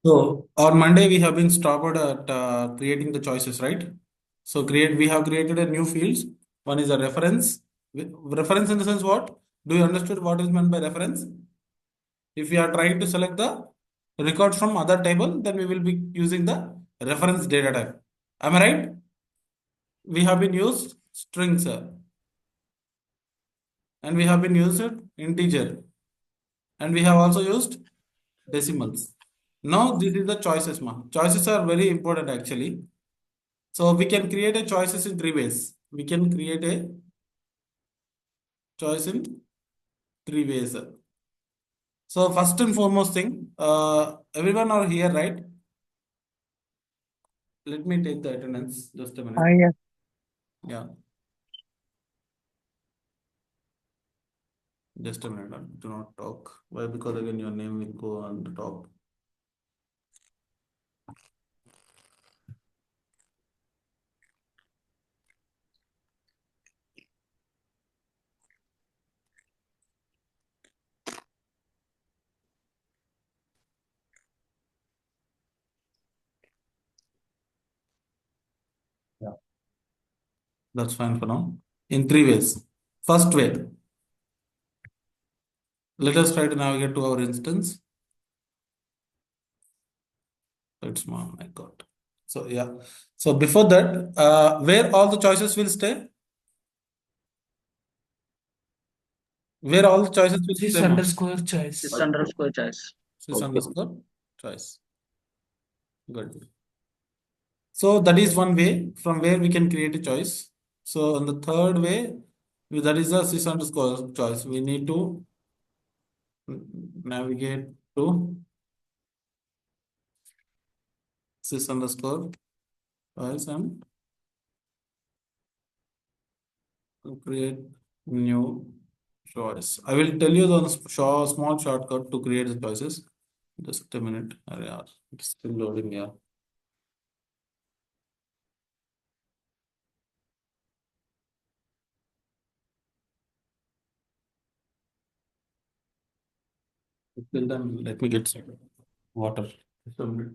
So on Monday we have been stopped at creating the choices, right? So we have created a new fields. One is a reference. Reference in the sense what? Do you understood what is meant by reference? If we are trying to select the records from other table, then we will be using the reference data type. Am I right? We have been used strings and we have been used integer and we have also used decimals. Now this is the choices. Choices are very important actually. So we can create a choices in three ways. We can create a choice in three ways. So first and foremost thing, everyone are here, right? Let me take the attendance. Just a minute. Yeah. Yeah, just a minute. Do not talk. Why? Because again your name will go on the top. Yeah. That's fine for now. In three ways. First way, let us try to navigate to our instance. It's my God. So yeah. So before that, where all the choices will stay? Where all the choices will This stay, ma'am? underscore choice. This underscore choice. Sys Okay. underscore choice. Good. So that is one way from where we can create a choice. So on the third way, that is the sys underscore choice. We need to navigate to sys underscore choice and create new choice. I will tell you the small shortcut to create the choices. Just a minute. Yeah, it's still loading here. Till then, let me get some water. Just a minute.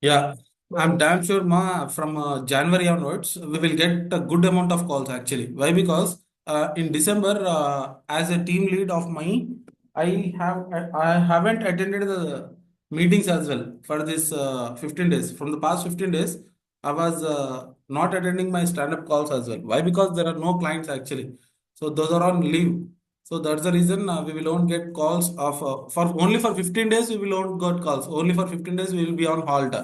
Yeah, I'm damn sure from January onwards, we will get a good amount of calls actually. Why? Because in December, as a team lead of mine, I haven't attended the meetings as well for this 15 days. From the past 15 days, I was not attending my stand-up calls as well. Why? Because there are no clients actually. So those are on leave. So that's the reason we will not get calls of for only for 15 days we will not get calls. Only for 15 days we will be on halt.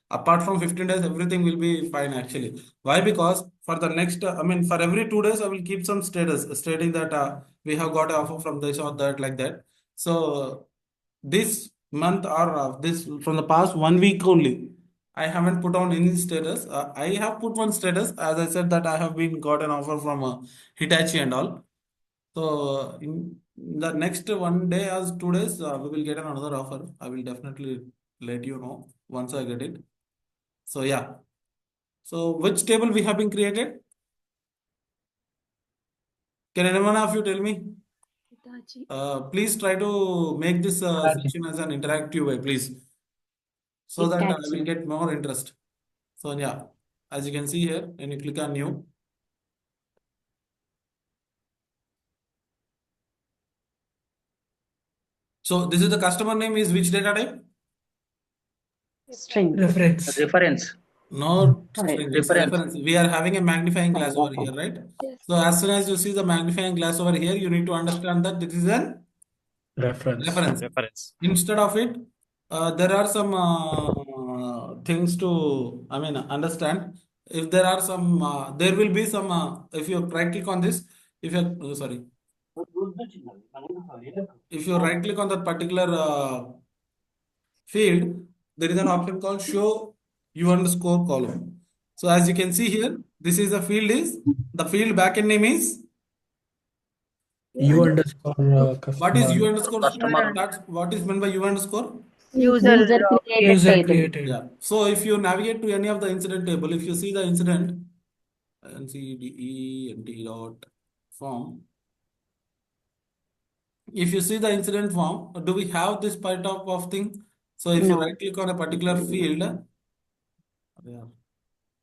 Apart from 15 days, everything will be fine actually. Why? Because for the next, I mean, for every 2 days, I will keep some status stating that we have got an offer from this or that, like that. So this month or this from the past 1 week only, I haven't put on any status. I have put one status as I said that I have been got an offer from Hitachi and all. So in the next 1 day or 2 days, we will get another offer. I will definitely let you know once I get it. So yeah. So which table we have been created? Can anyone of you tell me? Hitachi. Please try to make this Hitachi. section as an interactive way, please, so that I will Hitachi. get more interest. So yeah, as you can see here, when you click on new, so this is the customer name is which data type? String. Reference. Reference. No Sorry. string, it's a Reference. reference. We are having a magnifying Sorry, glass over here, reference. right? Yes. So as soon as you see the magnifying glass over here, you need to understand that this is an Reference. reference. Reference. Instead of it, there are some things to, I mean, understand. If there are some, there will be some, if you right click on this, if you, sorry, if you right click on that particular field, there is an option called show u underscore column. So as you can see here, this is the field is, the field backend name is, U underscore what is u customer. underscore, Customer. that's what is meant by u underscore? User created User table. created. Yeah. So if you navigate to any of the incident table, if you see the incident, ncde dot form, if you see the incident form, do we have this part of thing? So if you right No. click on a particular field, yeah,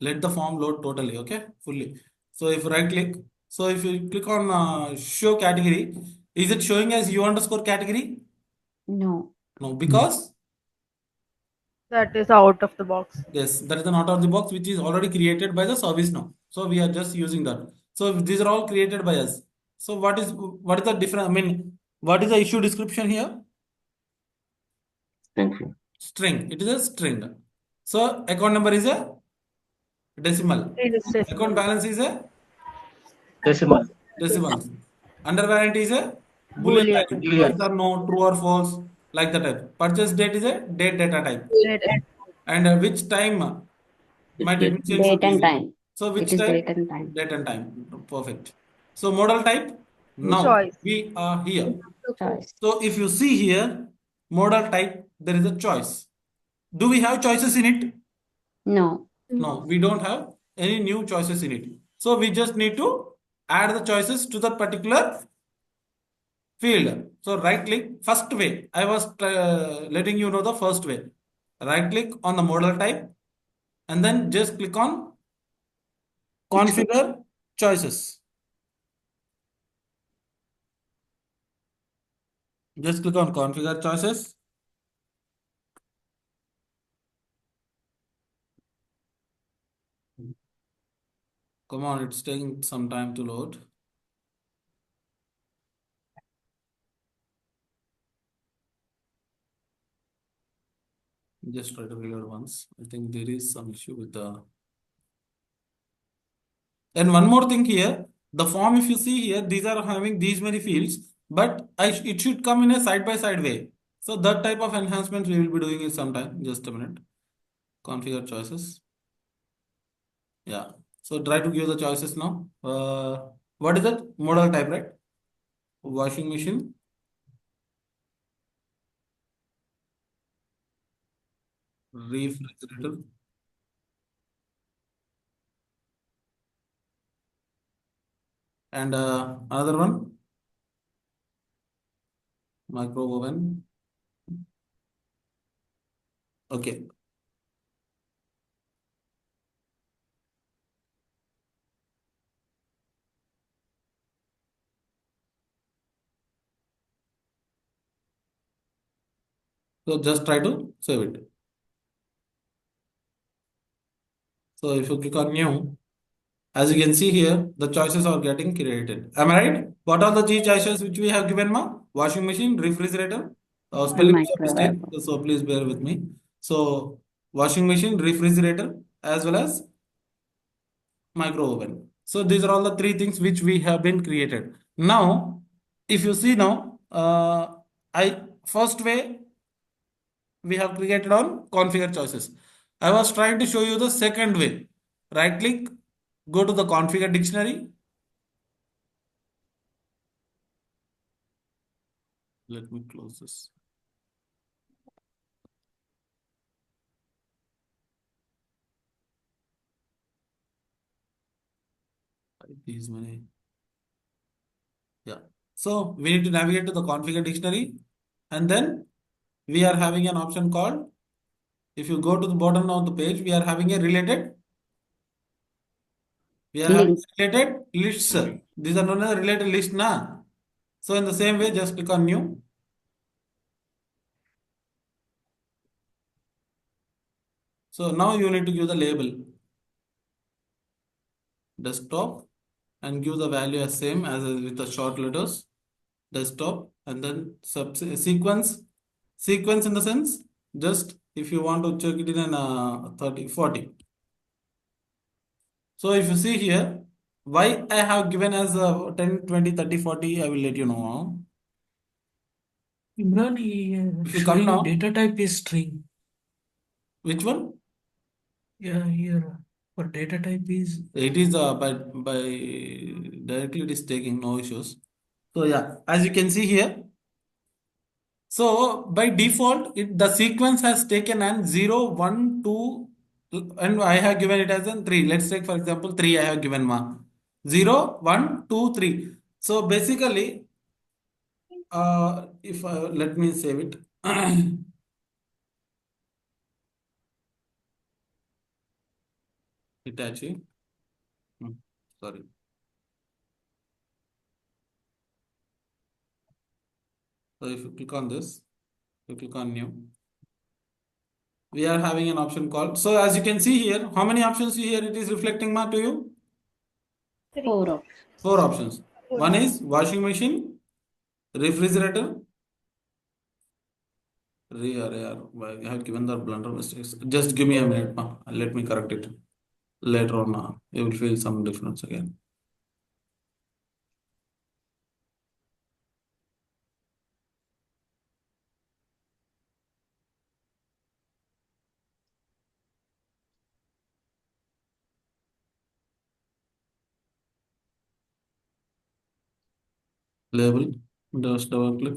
let the form load totally, okay, fully. So if you right click, so if you click on show category, is it showing as u underscore category? No. No, No. because That is out of the box. yes, that is an out of the box which is already created by the ServiceNow. So we are just using that. So these are all created by us. So what is the difference? I mean, what is the issue description here? String. It is a string. So account number is a decimal. It is Account decimal. balance is a Decimal. decimal. Under warranty is a boolean Boolean. value. Boolean. Yes or no, true or false, like that type. Purchase date is a date data type. Date. And which time my technician should Date and visit. time. So It which is date time? and time. Date and time. Perfect. So model type. Now Choice. we are here. Choice. So if you see here, model type, there is a choice. Do we have choices in it? No. No, we don't have any new choices in it. So we just need to add the choices to the particular field. So right click, first way. I was letting you know the first way. Right click on the model type and then just click on configure choices. Just click on configure choices. Come on, it's taking some time to load. Just try to reload once. I think there is some issue with the. And one more thing here, the form, if you see here, these are having these many fields, but it should come in a side by side way. So that type of enhancement we will be doing it sometime. Just a minute. Configure choices. Yeah. So try to give the choices now. What is that? Model type, right? Washing machine, refrigerator, and another one, micro oven. Okay. So just try to save it. So if you click on new, as you can see here, the choices are getting created. Am I right? What are the three choices which we have given, ma? Washing machine, refrigerator, And spelling is a mistake, microwave. so please bear with me. So washing machine, refrigerator, as well as micro oven. So these are all the three things which we have been created. Now, if you see now, I first way we have created on configure choices. I was trying to show you the second way. Right click, go to the configure dictionary. Let me close this. These many. Yeah. So we need to navigate to the configure dictionary, and then we are having an option called, if you go to the bottom of the page, we are having a related, Link. related lists. These are known as related list na. So in the same way, just click on new. So now you need to give the label desktop and give the value as same as with the short letters desktop, and then sequence in the sense, just if you want to check it in an 30 40. So if you see here, why I have given as 10 20 30 40, I will let you know now. Imran, If you come showing now, data type is string. which one? Yeah, here for data type is It is by directly it is taking no issues. So yeah, as you can see here, so by default, the sequence has taken an 0, 1, 2, and I have given it as an 3. Let's take for example 3 I have given ma. 0, 1, 2, 3. So basically, if let me save it. Hitachi. Hmm, Sorry. So if you click on this, you click on new. We are having an option called. So as you can see here, how many options here it is reflecting ma to you? 4 options. 4 options. One is washing machine, refrigerator. I have given the blunder mistakes. Just give me a minute, ma. Let me correct it. Later on, you will feel some difference again. Label, just double click.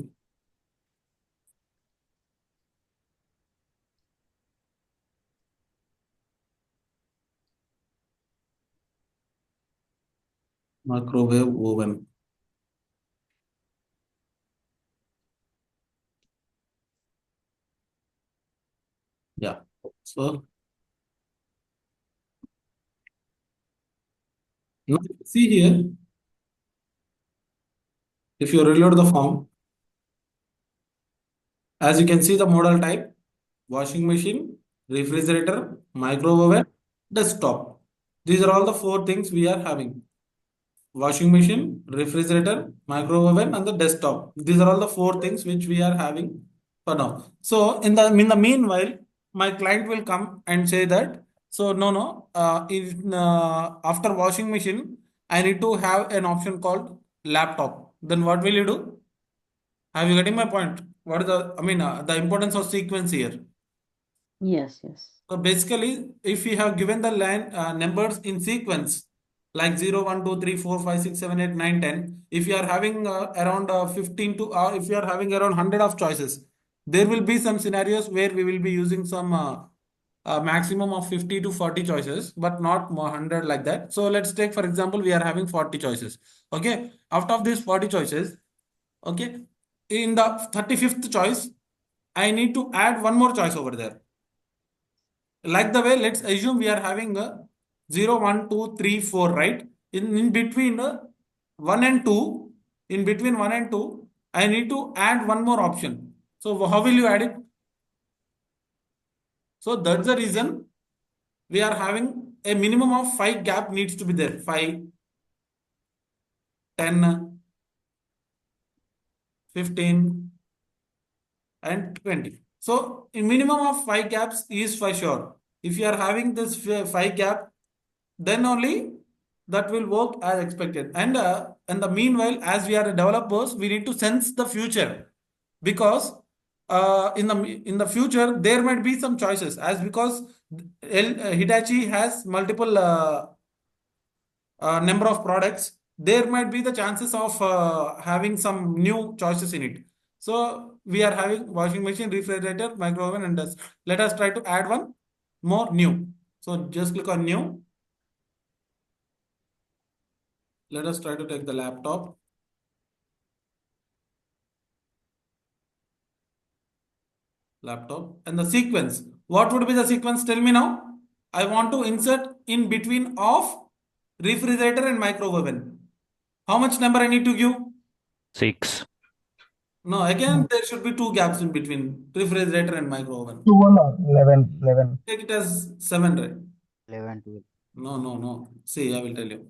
Microwave oven. Yeah. So now see here, if you reload the form, as you can see the model type, washing machine, refrigerator, microwave oven, desktop. These are all the 4 things we are having. Washing machine, refrigerator, microwave oven, and the desktop. These are all the 4 things which we are having for now. So in the meanwhile, my client will come and say that, so no, after washing machine, I need to have an option called laptop. Then what will you do? Have you getting my point? What is the importance of sequence here? Yes, yes. So basically, if we have given the line numbers in sequence like 0, 1, 2, 3, 4, 5, 6, 7, 8, 9, 10, if you are having around 15 to, if you are having around 100 of choices, there will be some scenarios where we will be using some maximum of 50 to 40 choices, but not more 100 like that. So let's take, for example, we are having 40 choices. Okay. Out of these 40 choices, okay, in the 35th choice, I need to add one more choice over there. Like the way, let's assume we are having a 0, 1, 2, 3, 4, right? In between 1 and 2, in between 1 and 2, I need to add one more option. So how will you add it? So that's the reason we are having a minimum of 5 gap needs to be there. 5, 10, 15, and 20. So a minimum of 5 gaps is for sure. If you are having this 5 gap, then only that will work as expected. And in the meanwhile, as we are developers, we need to sense the future, because in the future there might be some choices, as because Hitachi has multiple number of products, there might be the chances of having some new choices in it. So we are having washing machine, refrigerator, microwave oven, and dust. Let us try to add one more new. So just click on new. Let us try to take the laptop. laptop, and the sequence. What would be the sequence? Tell me now. I want to insert in between of refrigerator and microwave oven. How much number I need to give? 6. No, again, there should be two gaps in between refrigerator and microwave oven. 2 or 11. Take it as 7, right? 11, 12. No. See, I will tell you.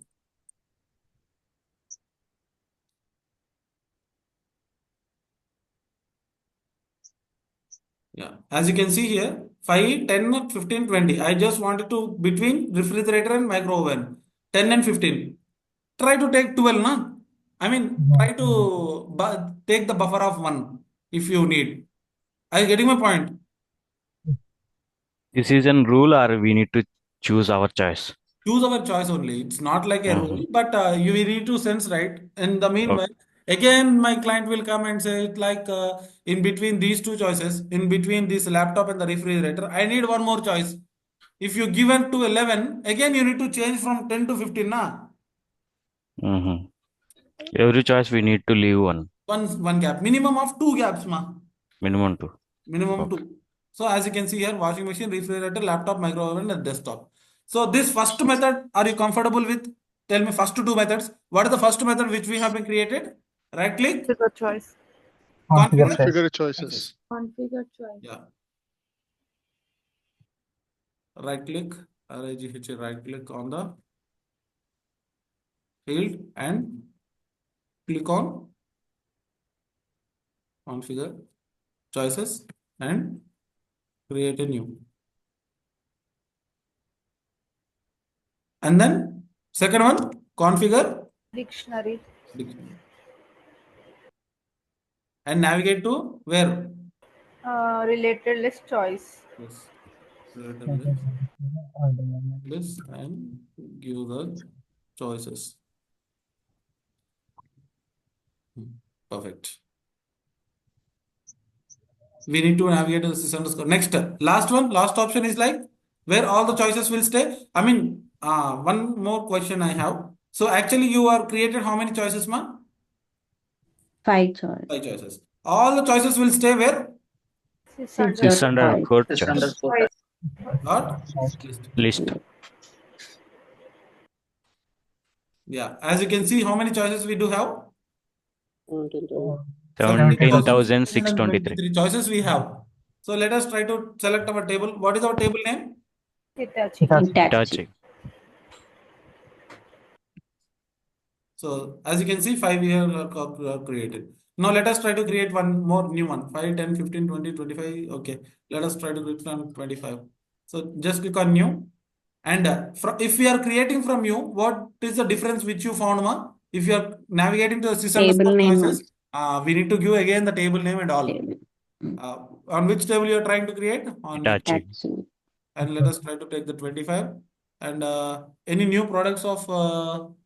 Yeah, as you can see here, 5, 10, 15, 20. I just wanted to between refrigerator and microwave oven. 10 and 15. Try to take 12, na? I mean, try to take the buffer of 1 if you need. Are you getting my point? This is a rule or we need to choose our choice? Choose our choice only. It's not like a rule, but you need to sense, right? In the meanwhile, again, my client will come and say it like in between these two choices, in between this laptop and the refrigerator, I need one more choice. If you given to 11, again you need to change from 10 to 15, na? Every choice we need to leave one. One gap. Minimum of 2 gaps, ma. Minimum 2. Minimum Okay. 2. So as you can see here, washing machine, refrigerator, laptop, microwave, and desktop. So this first method, are you comfortable with? Tell me first 2 methods. What is the first method which we have been created? Right click, Figure choice. configure. Configure choices. Configure choice. Yeah. Right click, RIGH, right click on the field and click on configure choices and create a new. And then second one, configure Dictionary. dictionary. And navigate to where? Related list choice. Yes. List and give the choices. Perfect. We need to navigate to the sys_. Next, last option is like where all the choices will stay. I mean, one more question I have. So actually you are created how many choices, ma? 5 choice. 5 choices. All the choices will stay where? 600. 600 code This choice. underscore. Dot list. List. Yeah. As you can see, how many choices we do have? 17,623. choices we have. So let us try to select our table. What is our table name? Hitachi. Hitachi. So as you can see, 5 here are created. Now let us try to create one more new one. 5, 10, 15, 20, 25. Okay. Let us try to create from 25. So just click on new. And if we are creating from new, what is the difference which you found, ma? If you are navigating to the system Table name choices, we need to give again the table name and all. Table. On which table you are trying to create? On Hitachi. Hitachi. And let us try to take the 25. And any new products of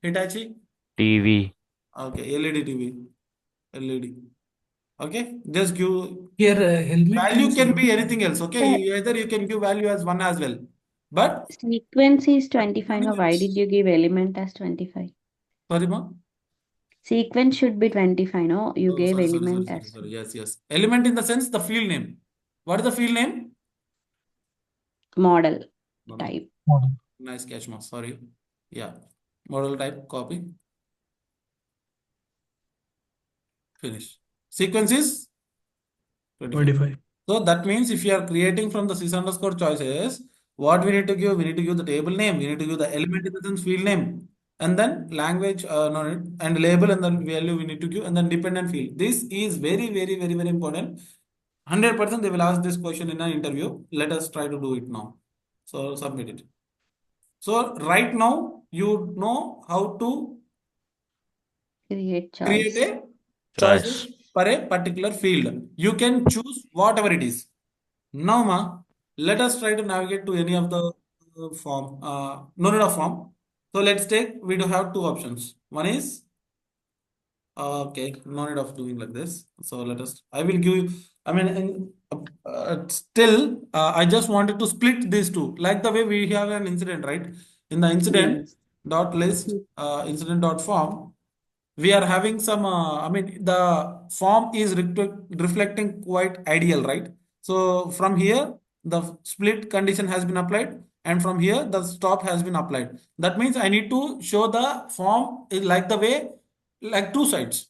Hitachi? TV. Okay, LED TV. LED. Okay, just give Here, helmet value is can be good. anything else. Okay, either you can give value as 1 as well. But Sequence is 25. Now, why did you give element as 25? sorry, ma. Sequence should be 25. No, you Oh, gave sorry. element as. Yes. Element in the sense the field name. What is the field name? Model No. type. Nice catch, ma. Sorry. Yeah. Model type, copy. Finish. Sequence is 25. So that means if you are creating from the sys_choices, what we need to give? We need to give the table name. We need to give the element in the sense field name. And then language and label and then value we need to give and then dependent field. This is very, very, very, very important. 100% they will ask this question in an interview. Let us try to do it now. So submit it. So right now you know how to Create create choice. a choices for a particular field. You can choose whatever it is. Now, ma, let us try to navigate to any of the form. No need of form. So let's take. We do have 2 options. One is okay. No need of doing like this. So let us. I will give you. I mean, still, I just wanted to split these two, like the way we have an incident, right? In the incident Yes. dot list, incident dot form, we are having some. I mean, the form is reflecting quite ideal, right? So from here, the split condition has been applied, and from here, the stop has been applied. That means I need to show the form is like the way, like two sides.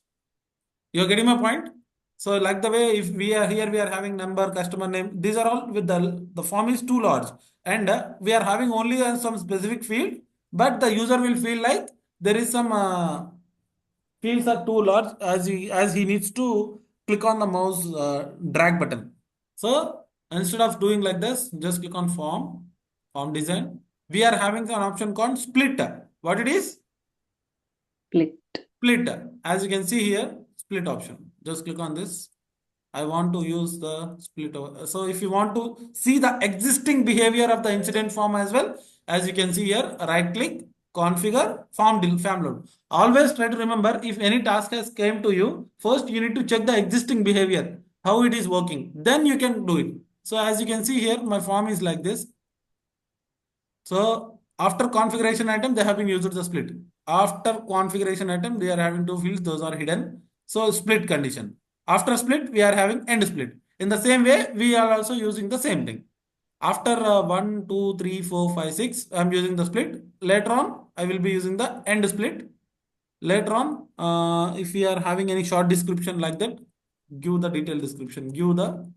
You're getting my point? So like the way if we are here, we are having number, customer name. These are all with the form is too large, and we are having only some specific field, but the user will feel like there is some fields are too large as he needs to click on the mouse drag button. So instead of doing like this, just click on form design. We are having an option called split. What it is? Split. Split. As you can see here, split option. Just click on this. I want to use the split. So if you want to see the existing behavior of the incident form as well, as you can see here, right click, configure, form load. Always try to remember if any task has came to you, first you need to check the existing behavior, how it is working. Then you can do it. So as you can see here, my form is like this. So after configuration item, they have been used the split. After configuration item, they are having two fields, those are hidden. So split condition. After split, we are having end split. In the same way, we are also using the same thing. After 1, 2, 3, 4, 5, 6, I am using the split. Later on, I will be using the end split. Later on, if we are having any short description like that, give the detailed description. Give the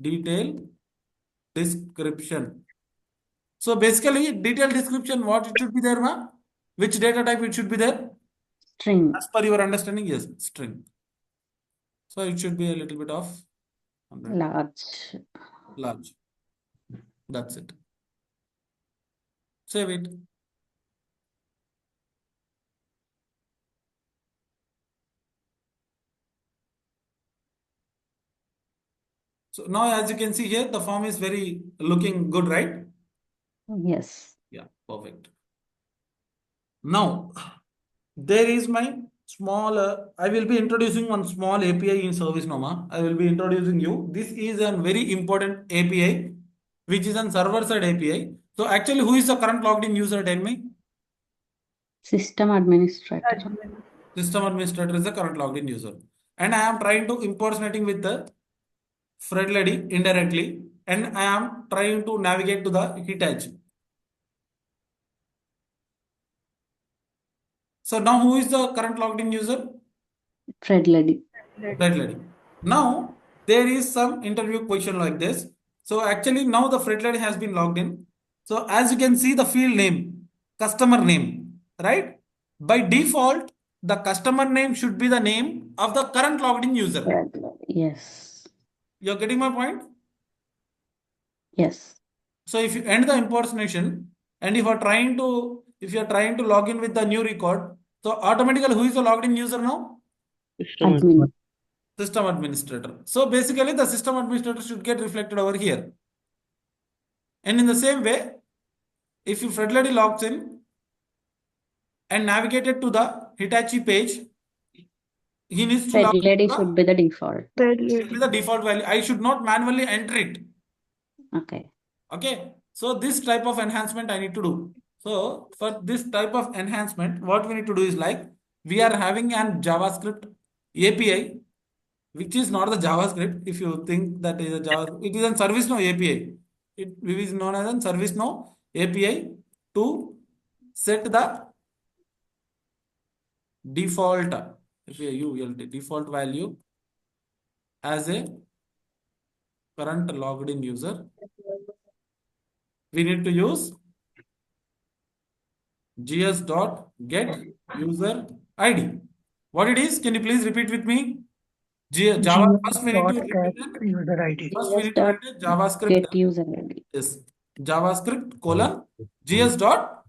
detailed description. So basically, detailed description, what it should be there, ma? Which data type it should be there? String. As per your understanding, yes, string. So it should be a little bit of 100. Large. That's it. Save it. So now, as you can see here, the form is very looking good, right? Yes. Yeah, perfect. Now, there is my small, I will be introducing one small API in ServiceNow. I will be introducing you. This is a very important API, which is a server-side API. So actually, who is the current logged in user? Tell me. System administrator. Admin. System administrator is the current logged in user. And I am trying to impersonating with the Fred lady indirectly. And I am trying to navigate to the Hitachi. So now who is the current logged in user? Fred lady. Fred lady. Now there is some interview question like this. So actually now the Fred lady has been logged in. So as you can see the field name, customer name, right? By default, the customer name should be the name of the current logged in user. Fred lady. Yes. You're getting my point? Yes. So if you end the impersonation and if you're trying to log in with the new record, so automatically who is the logged in user now? Admin. System administrator. So basically the system administrator should get reflected over here. And in the same way, if you Fred lady logs in and navigated to the Hitachi page, he needs to Fred log lady in should be the default. should be the default value. I should not manually enter it. Okay. Okay. So this type of enhancement I need to do. So for this type of enhancement, what we need to do is like we are having an JavaScript API, which is not the JavaScript. If you think that is a Java, it is a ServiceNow API. It is known as a ServiceNow API to set the default default value as a current logged in user. We need to use gs.getUser ID. What it is? Can you please repeat with me? Java. First we need to repeat it. User ID. First we need to write a JavaScript. Get user ID. Yes. JavaScript colon gs dot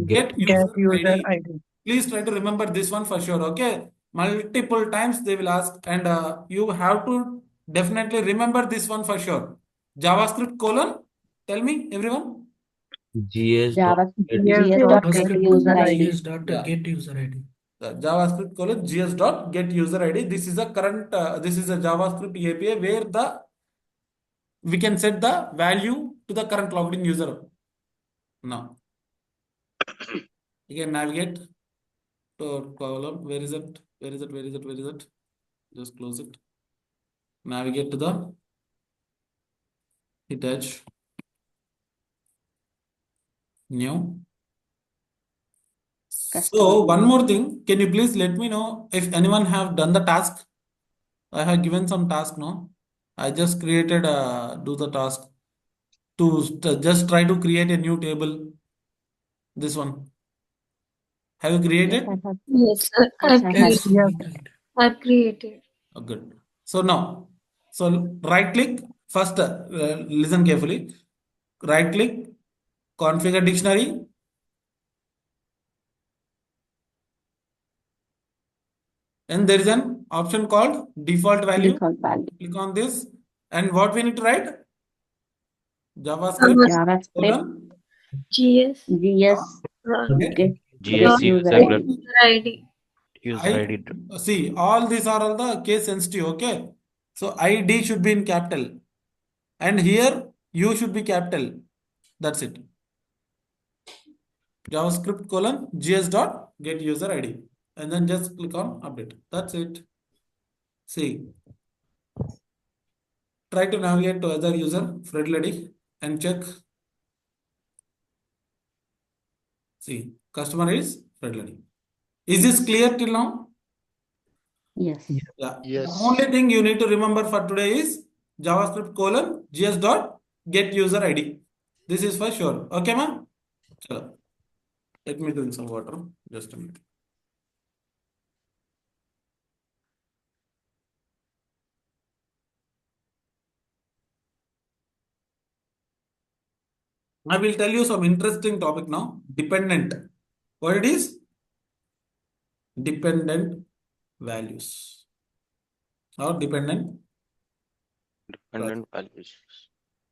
get user ID. Please try to remember this one for sure. Okay. Multiple times they will ask, and you have to definitely remember this one for sure. JavaScript colon. Tell me, everyone. Java Yes, dot dot get get user ID. Yes, dot Yeah. get user ID. The JavaScript colon gs dot get user ID. This is a current. This is a JavaScript API where we can set the value to the current logged in user. Now, again navigate to column. Where is it? Where is it? Where is it? Where is it? Just close it. Navigate to the Hitachi, new. So Customer. one more thing, can you please let me know if anyone have done the task? I have given some task, no? I just created do the task to just try to create a new table. This one. Have you Yes, created? I have. Yes, Yes, I I've have. Yes, created. we create. I've created. Oh, good. So now, so right click first. Listen carefully. Right click, configure dictionary, and there is an option called default value. Default value. Click on this, and what we need to write? JavaScript JavaScript, colon GS. GS, get get GS user user ID. User ID. user I ID. see all these are all the case sensitive. Okay, so ID should be in capital, and here you should be capital. That's it. JavaScript colon gs dot get user ID, and then just click on update. That's it. See, try to navigate to other user Fred Lady and check. See, customer is Fred Lady. Is this clear till now? Yes. Yeah. The Yes. only thing you need to remember for today is JavaScript colon gs dot get user ID. This is for sure. Okay, ma? Chalo. Let me drink some water. Just a minute. I will tell you some interesting topic now. Dependent. What it is? Dependent values or dependent. Dependent values.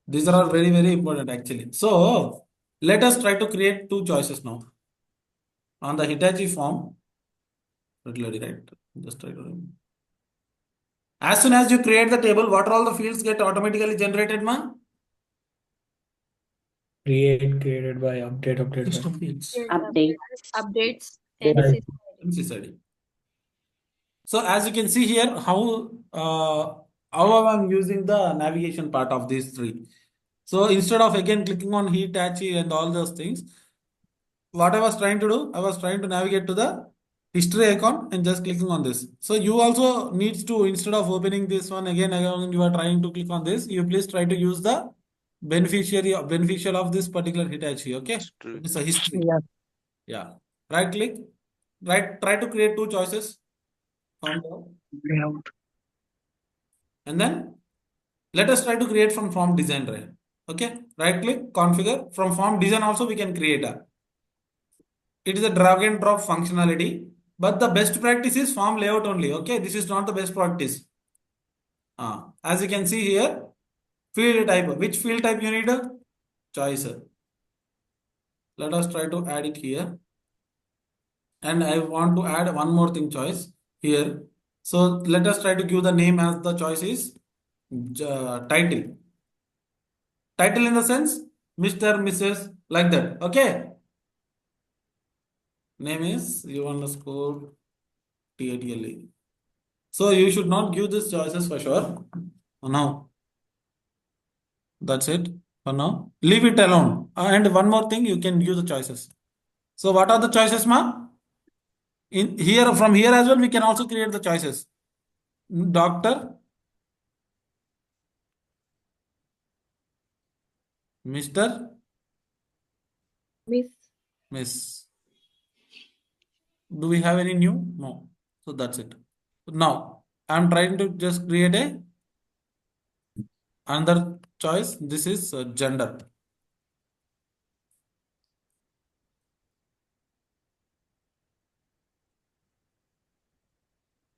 These are all very, very important actually. So let us try to create two choices now. On the Hitachi form, particularly right. Just try to remember. As soon as you create the table, what are all the fields get automatically generated, ma? Created by update by. System fields. Update. Updates There and is system. MCSID. So as you can see here, how I'm using the navigation part of these three. So instead of again clicking on Hitachi and all those things, what I was trying to do, I was trying to navigate to the history icon and just clicking on this. So you also needs to, instead of opening this one again, you are trying to click on this, you please try to use the beneficial of this particular Hitachi. Okay, History. it's a history. Yeah. Yeah. Right click. Right. Try to create two choices. From Layout. and then let us try to create from form design, right? Okay. Right click, configure. From form design also we can create a. It is a drag and drop functionality, but the best practice is form layout only. Okay. This is not the best practice. As you can see here, field type. Which field type you need? Choice. Let us try to add it here. And I want to add one more thing choice here. So let us try to give the name as the choice is title. Title in the sense Mr. Mrs. like that. Okay. Name is you underscore TATLE. So you should not give these choices for sure. Now that's it for now. Leave it alone. And one more thing, you can give the choices. So what are the choices, ma? In here from here as well, we can also create the choices. Doctor, Mr. Miss. Miss. Do we have any new? No. So that's it. Now I'm trying to just create a another choice. This is gender.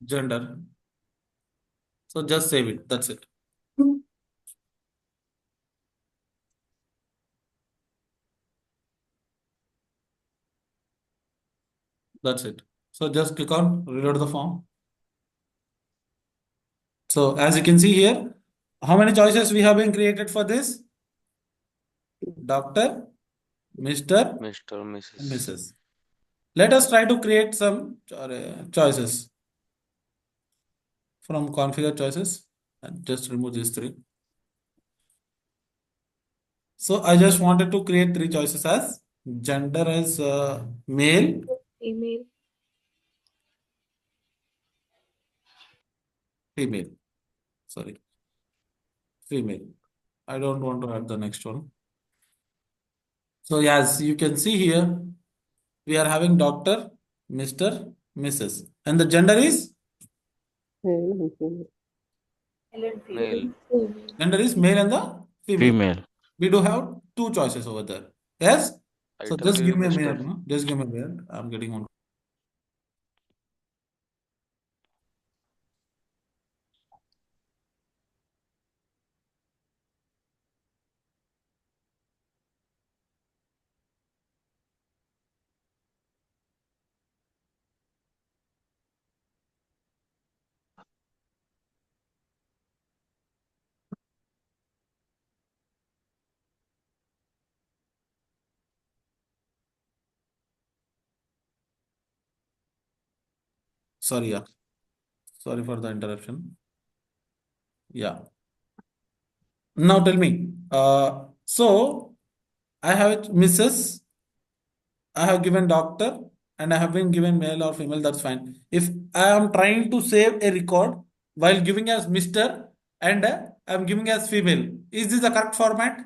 Gender. So just save it. That's it. That's it. So just click on reload the form. So as you can see here, how many choices we have been created for this? Doctor, Mr. Mr. and Mrs. Mrs. Let us try to create some choices from configure choices and just remove these three. So I just wanted to create three choices as gender as male, Female. female. Sorry, female. I don't want to add the next one. So as you can see here, we are having Doctor, Mr., Mrs. And the gender is Male and female. Male. Female. gender is male and the female. Female. We do have two choices over there. Yes? So Title just give is me a Mr. minute, no? Just give me a minute. I'm getting on. Sorry, yeah. Sorry for the interruption. Yeah. Now tell me. So I have Mrs. I have given doctor and I have been given male or female, that's fine. If I am trying to save a record while giving as Mr. and I am giving as female, is this the correct format?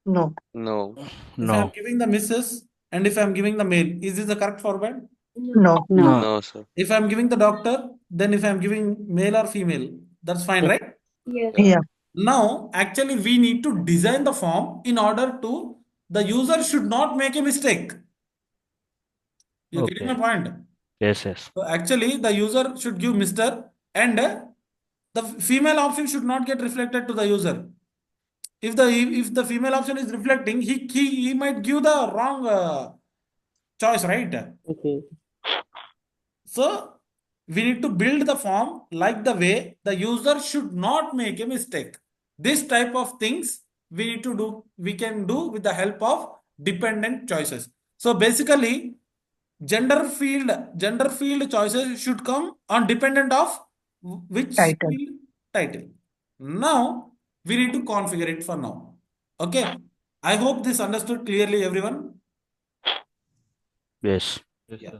No. No. If I am No. giving the Mrs. and if I am giving the male, is this the correct format? No. No. No, No. sir. If I am giving the doctor, then if I am giving male or female, that's fine, right? Yes. Yeah. Yeah. Now, actually, we need to design the form in order to, the user should not make a mistake. You're getting my Okay. point? Yes, yes. So actually, the user should give Mr. and the female option should not get reflected to the user. If the female option is reflecting, he might give the wrong choice, right? Okay. So we need to build the form like the way the user should not make a mistake. This type of things we need to do, we can do with the help of dependent choices. So basically, gender field choices should come on dependent of which Title. field title. Now we need to configure it for now. Okay. I hope this understood clearly, everyone. Yes. Yeah.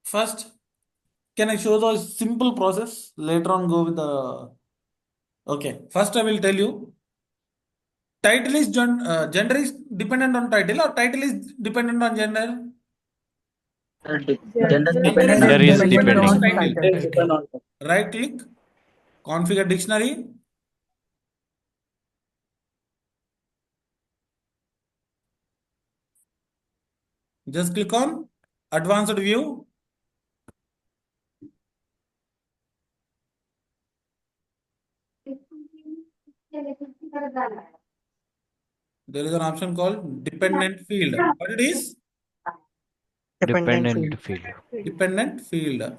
First, can I show the simple process? Later on, go with the. Okay. First, I will tell you. Title is gender is dependent on title, or title is dependent on gender. Gender Gender is Gender is dependent depending. on dependent title. on title. Right click, configure dictionary. Just click on advanced view. There is an option called dependent field. What it is? Dependent field. Dependent field. Dependent field.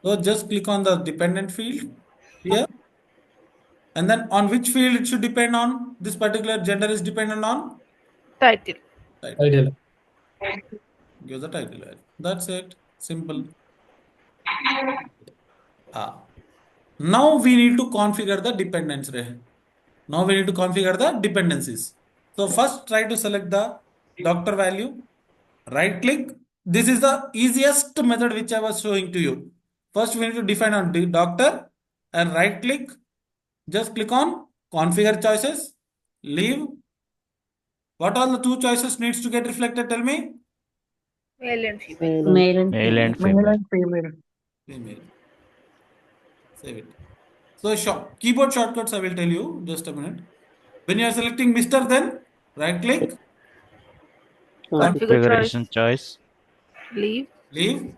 So just click on the dependent field here. And then on which field it should depend on? This particular gender is dependent on Title. title. Give the title. That's it. Simple. Now we need to configure the dependency. Now we need to configure the dependencies. So first try to select the doctor value. Right click. This is the easiest method which I was showing to you. First we need to define on the doctor and right click. Just click on configure choices. Leave. What are the two choices needs to get reflected? Tell me. Male and female. Male and Male and female. Male female. and female. Female. Save it. So keyboard shortcuts I will tell you. Just a minute. When you are selecting Mr. then right click. Configure choice. Configuration choice. Leave. Leave.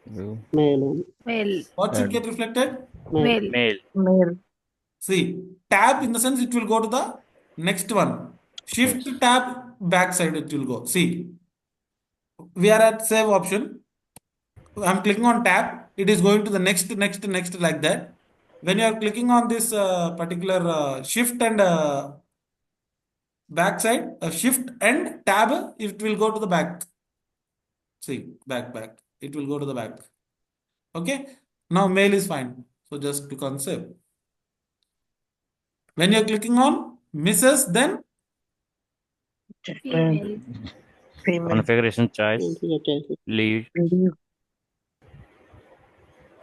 View. Male. What should And get reflected? Male. male. Male. See, tab in the sense it will go to the next one. Shift Yes. tab backside it will go. See, we are at save option. I'm clicking on tab. It is going to the next like that. When you are clicking on this particular shift and backside, shift and tab, it will go to the back. See, back. It will go to the back. Okay. Now mail is fine. So just click on save. When you're clicking on Mrs., then Female. Female. Configuration choice. Leave. Leave.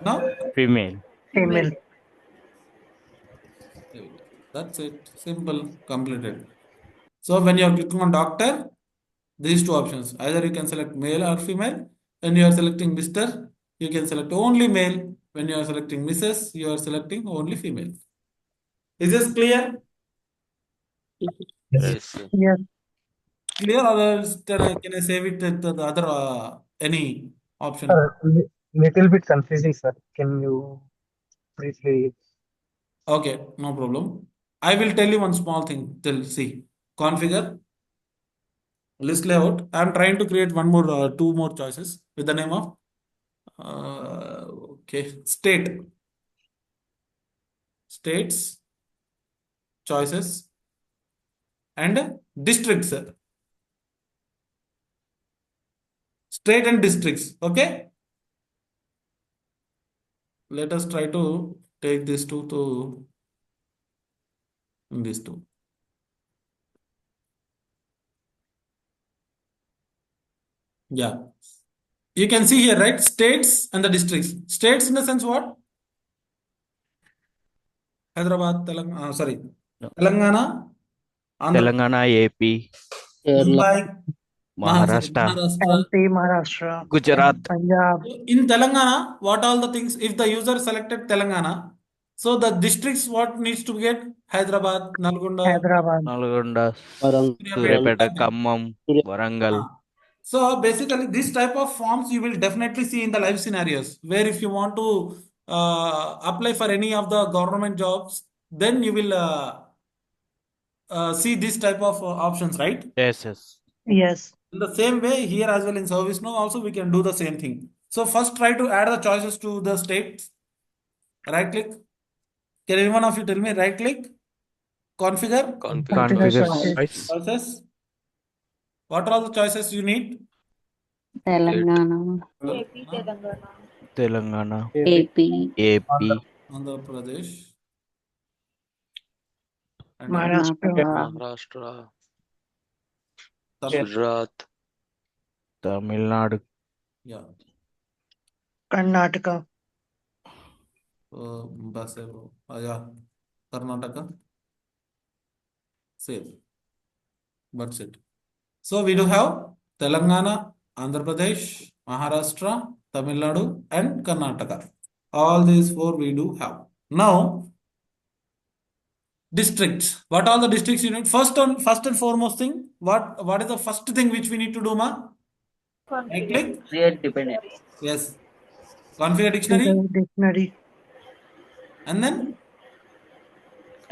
now Female. Female. that's it. Simple, completed. So when you're clicking on doctor, these two options. Either you can select male or female. When you are selecting Mr., you can select only male. When you are selecting Mrs., you are selecting only female. Is this clear? Yes. Yes. Clear, or else can I save it at the other any option? Little bit confusing, sir. Can you briefly? Okay, no problem. I will tell you one small thing. Till see, configure list layout. I am trying to create one more, two more choices with the name of okay, states, choices, and districts. State and districts. Okay. Let us try to take these two to these two. Yeah. You can see here, right? States and the districts. States in the sense what? Hyderabad, Telangana, sorry. No. Telangana, Andhra, Telangana, AP, Mumbai, Maharashtra, Maharashtra. MP, Maharashtra, Gujarat. Punjab, In Telangana, what all the things, if the user selected Telangana, so the districts what needs to get? Hyderabad, Nalgonda, Hyderabad. Nalgonda, Suryapet, Suryapeta, like that. Khammam, Warangal. Ah. So basically, this type of forms you will definitely see in the live scenarios where if you want to apply for any of the government jobs, then you will see this type of options, right? Yes. Yes. In the same way, here as well in ServiceNow also we can do the same thing. So first try to add the choices to the states. Right click. Can any one of you tell me? Right click. Configure. Configure Configure choices. choice. Choices. What are all the choices you need? Telangana, AP, Telangana. Telangana, AP, AP, Andhra Pradesh. And Maharashtra, Karnataka, Tamil. Gujarat, Tamil Nadu, Yeah. Karnataka, Basebo. Yeah. Karnataka. Save. That's it. So we do have Telangana, Andhra Pradesh, Maharashtra, Tamil Nadu, and Karnataka. All these four we do have. Now, districts. What are the districts you need? First and foremost thing, what is the first thing which we need to do, ma? Right click. Create dependent. Yes. Configure dictionary. dictionary, And then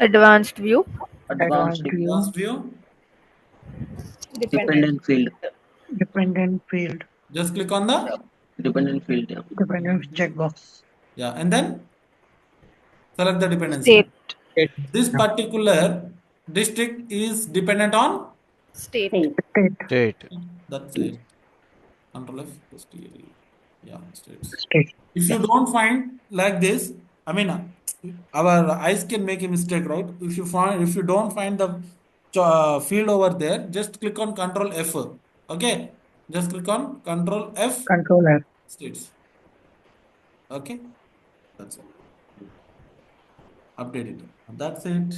Advanced view. advanced view, advanced view. Dependent field. dependent field, Just click on the Dependent field. Yeah. dependent checkbox, yeah, and then select the dependency. State. This particular district is dependent on State. state, State. that's it. Control F plus T. Yeah, states. state. If you don't find like this, I mean, our eyes can make a mistake, right? If you don't find the field over there, just click on Control F. Okay, just click on Control F. Control F. States. Okay, that's it. Update it. That's it.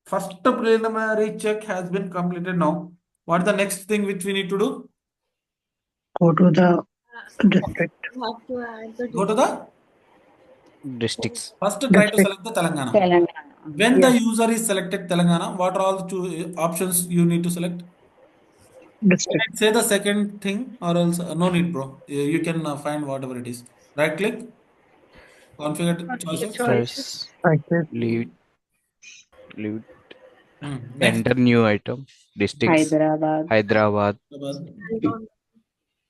First preliminary check has been completed now. What is the next thing which we need to do? Go to the district, You have to add the Go to the Districts. first try to District. select the Telangana. Telangana. When the Yes. user is selected Telangana, what are all the two options you need to select? District, Say the second thing, or else no need, bro. You can find whatever it is. Right click, configure choices. Choice. choices, Leave. Next, Enter new item. Districts. Hyderabad, Hyderabad, Nalgonda.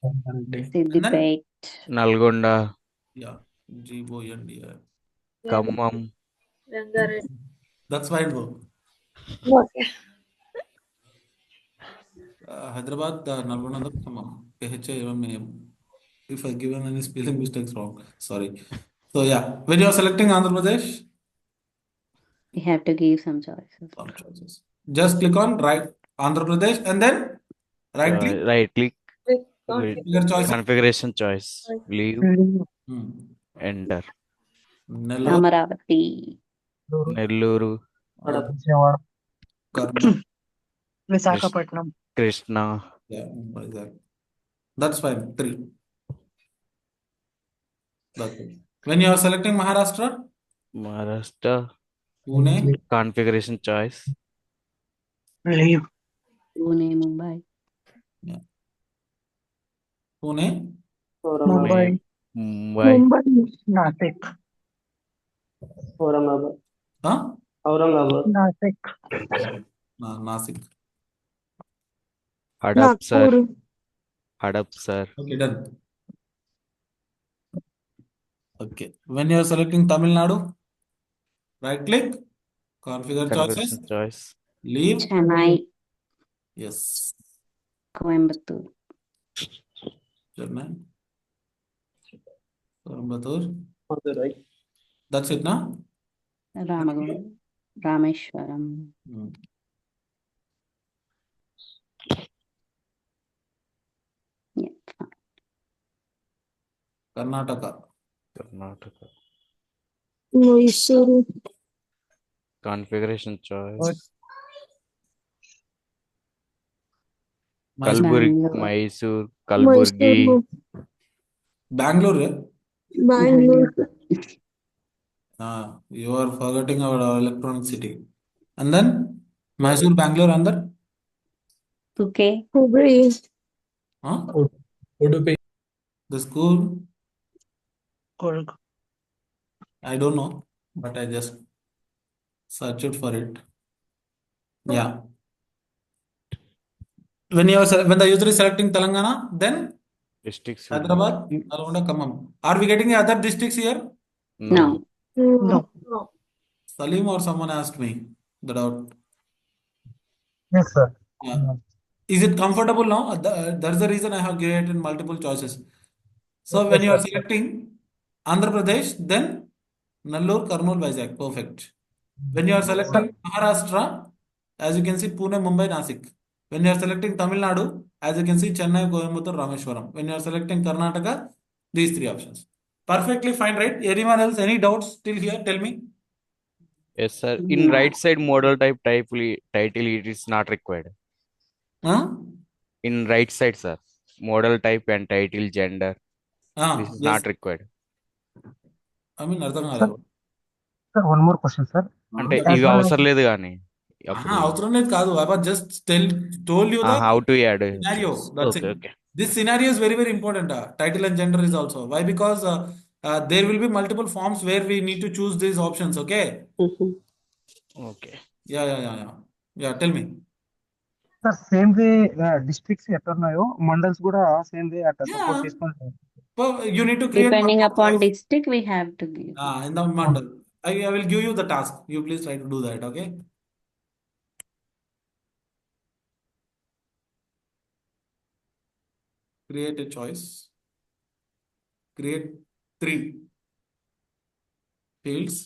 and then Siddipet, Nalgonda, yeah, GONDR. Khammam, Rangareddy. That's fine, bro. Okay. Hyderabad, Nalgonda, Khammam. KHAMAM. If I given any spelling mistakes wrong, sorry. So yeah, when you are selecting Andhra Pradesh, We have to give some choices. Some choices. Just click on right Andhra Pradesh and then right click. Right click, Click with Your choice. configuration choice, leave, Leave. enter. Nellore, Amaravati. Nelluru, Vijayawada, Karnataka. Visakhapatnam. Krishna, Yeah, exactly. That's fine. 3. That's it. When you are selecting Maharashtra, Maharashtra, Pune, configuration choice, Leave. Pune, Mumbai. yeah. Pune, Mumbai. Mumbai, Nasik. huh? Nasik. Nasik. Hadapsar, Hadapsar, Okay, done. Okay. When you are selecting Tamil Nadu, right click, configure choices, configuration choice, leave. Chennai, Yes. Coimbatore. Chennai, Coimbatore. That's it now. Ramagundam, Rameshwaram. Yeah, fine. Karnataka. Karnataka, Mysuru. configuration choice, Mysore. Bangalore. Mysore, Kalburgi, Bangalore. Bangalore. You are forgetting our electronic city. And then Mysore, Bangalore, and then Phuket. Hubli. huh? Udupi. The school, Kurg. I don't know, but I just searched for it. Yeah. When the user is selecting Telangana, then districts will be Hyderabad, Nalgonda, Khammam. Are we getting other districts here? no. No. No. Salim or someone asked me the doubt. Yes, sir. Yeah. Is it comfortable now? That's the reason I have created multiple choices. So when Yes, you are sir. selecting Andhra Pradesh, then Nallur, Kurnool, Vizag. Perfect. When you are selecting Maharashtra, as you can see, Pune, Mumbai, Nasik. When you are selecting Tamil Nadu, as you can see, Chennai, Coimbatore, Rameshwaram. When you are selecting Karnataka, these 3 options. Perfectly fine, right? Anyone else? Any doubts till here? Tell me. Yes, sir. In No. right side model type title, it is not required. Huh? In right side, sir, model type and title, gender, this is Yes. not required. I mean, అర్థం Sir, కాలేదు. sir, one more question, sir. అంటే As ఇవి well as అవసరం లేదు కానీ అప్పుడు అవసరం లేదు కాదు. I was just told you the how to add scenario. That's okay, it. okay. This scenario is very, very important. Title and gender is also. Why? Because there will be multiple forms where we need to choose these options. Okay. Okay. Yeah. Yeah. Tell me. sir, same way districts ఎట్టున్నాయో మండల్స్ కూడా same way అట్లా support Yeah. చేసుకుంటారు. Well, you need to create one Depending for upon life. district, we have to give. In the mandal. I will give you the task. You please try to do that. Okay. Create a choice. Create 3 fields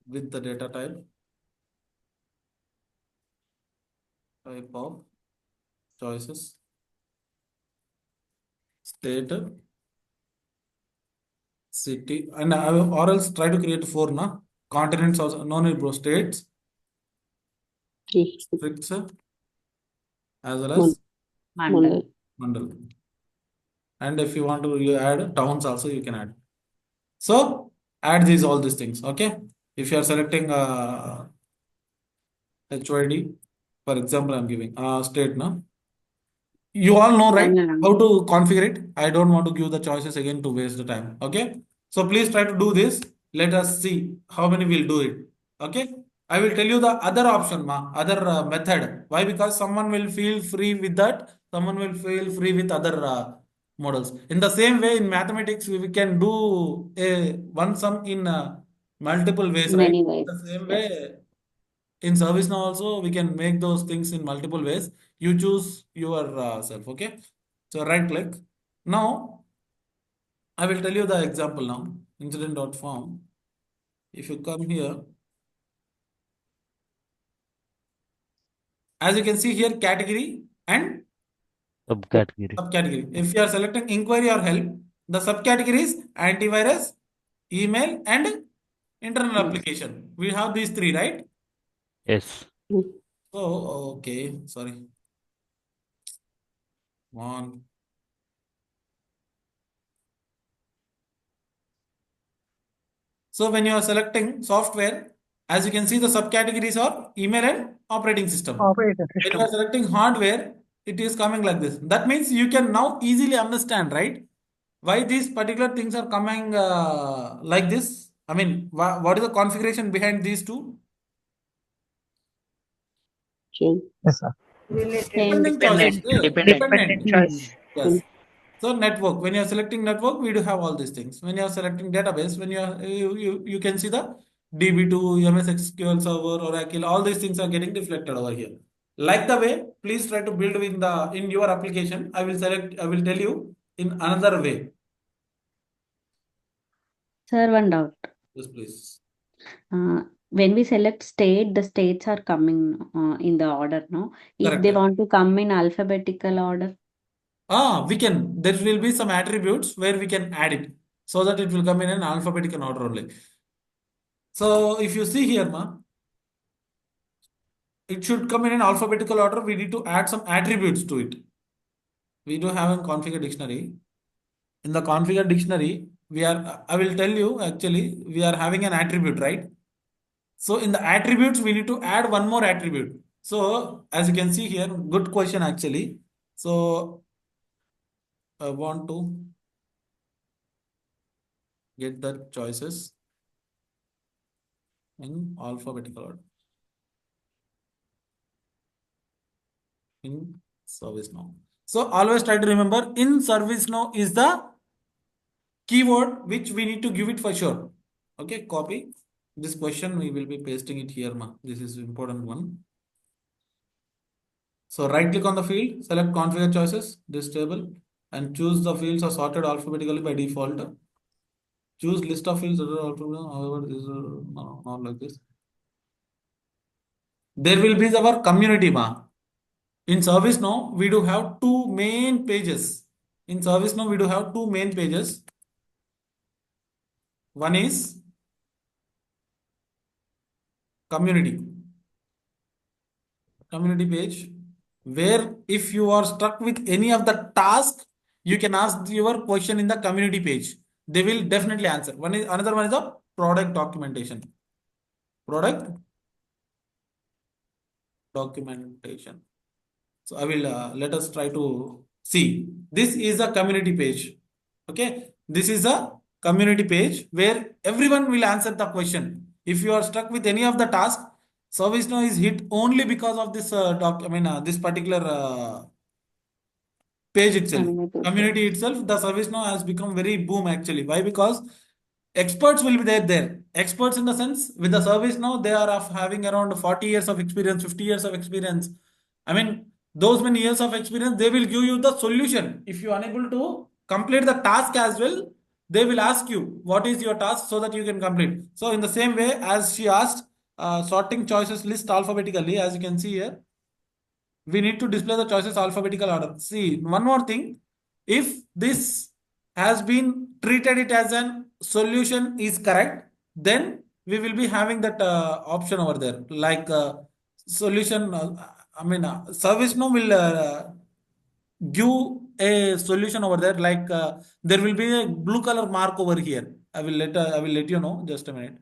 with the data type of choices, state, city, and or else try to create 4 na continents also. No need, bro. States, districts, as well as Mandal. mandal. And if you want to you add towns also, you can add. So add all these things. Okay. If you are selecting HYD, for example, I'm giving state now. You all know, right? How to configure it. I don't want to give the choices again to waste the time. Okay. So please try to do this. Let us see how many will do it. Okay. I will tell you the other option, other method. Why? Because someone will feel free with that. Someone will feel free with other models. In the same way, in mathematics, we can do a one sum in multiple ways, right? Many ways. The same Yes. way in ServiceNow also we can make those things in multiple ways. You choose your self. Okay. So right click. Now I will tell you the example now. Incident.form. If you come here, as you can see here, category and Subcategory. subcategory. If you are selecting inquiry or help, the subcategory is antivirus, email, and internal Yes. application. We have these three, right? Yes. So, okay, sorry. One. So when you are selecting software, as you can see, the subcategories are email and operating system. Operating When you system. are selecting hardware, it is coming like this. That means you can now easily understand, right? Why these particular things are coming like this. I mean, what is the configuration behind these two? Yes, sir. Same. Depending choices. Dependent choice. Yes. So network. When you are selecting network, we do have all these things. When you are selecting database, when you can see the DB2, MS SQL Server, Oracle, all these things are getting reflected over here. Like the way, please try to build in your application. I will tell you in another way. Sir, one doubt. Yes, please. When we select state, the states are coming in the order, no? If they Correct. want to come in alphabetical order, We can. There will be some attributes where we can add it so that it will come in an alphabetical order only. So if you see here, it should come in an alphabetical order. We need to add some attributes to it. We do have a configure dictionary. In the configure dictionary, I will tell you actually, we are having an attribute, right? So in the attributes, we need to add one more attribute. So as you can see here, good question actually. So I want to get the choices in alphabetical order in ServiceNow. So always try to remember in ServiceNow is the keyword which we need to give it for sure. Okay, copy this question. We will be pasting it here. This is important one. So right click on the field, select configure choices, this table, and choose the fields are sorted alphabetically by default. Choose list of fields that are alphabetical. However, this is not like this. There will be our community. In ServiceNow, we do have two main pages. In ServiceNow, we do have two main pages. One is community page, where if you are stuck with any of the task, you can ask your question in the community page. They will definitely answer. Another one is the product documentation. Product documentation. So I will let us try to see. This is a community page. Okay, this is a community page where everyone will answer the question. If you are stuck with any of the task, ServiceNow is hit only because of this this particular page itself. Community itself, the ServiceNow has become very boom actually. Why? Because experts will be there. Experts in the sense with the ServiceNow, they are of having around 40 years of experience, 50 years of experience. I mean, those many years of experience, they will give you the solution. If you are unable to complete the task as well, they will ask you what is your task so that you can complete. So in the same way as she asked, sorting choices list alphabetically, as you can see here, we need to display the choices alphabetical order. See, one more thing. If this has been treated it as an solution is correct, then we will be having that option over there. Like solution, ServiceNow will give a solution over there. Like there will be a blue color mark over here. I will let you know. Just a minute.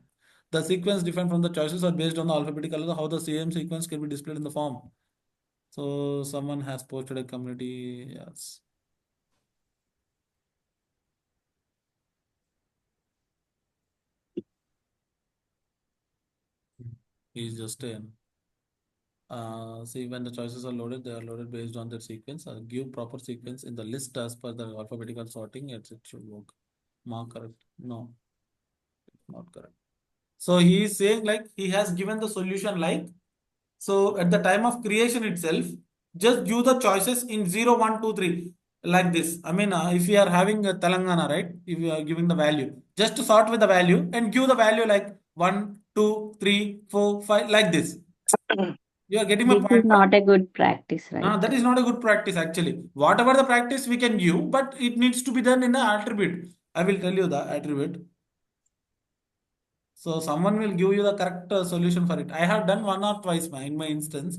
The sequence different from the choices are based on the alphabetical order. How the same sequence can be displayed in the form. So someone has posted a community. Yes. He's just a. See, when the choices are loaded, they are loaded based on their sequence. Give proper sequence in the list as per the alphabetical sorting. It should work. Mark correct. No, not correct. So he is saying like he has given the solution like. So at the time of creation itself, just give the choices in 0, 1, 2, 3 like this. If you are having a Telangana, right? If you are giving the value, just to sort with the value and give the value like 1, 2, 3, 4, 5, like this. You are getting my This is point, ma? not a good practice, right? That is not a good practice actually. Whatever the practice we can give, but it needs to be done in the attribute. I will tell you the attribute. So someone will give you the correct solution for it. I have done one or twice in my instance.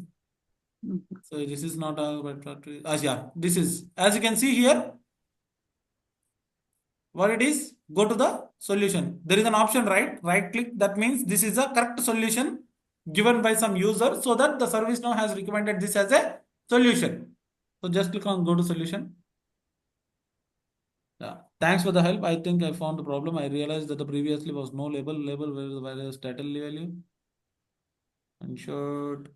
Mhm. So this is not a yeah, this is, as you can see here, what it is, go to the solution. There is an option, right click. That means this is a correct solution given by some user, so that the ServiceNow has recommended this as a solution. So just click on go to solution. Yeah. Thanks for the help. I think I found the problem. I realized that the previously was no label where the various title value. Ensured.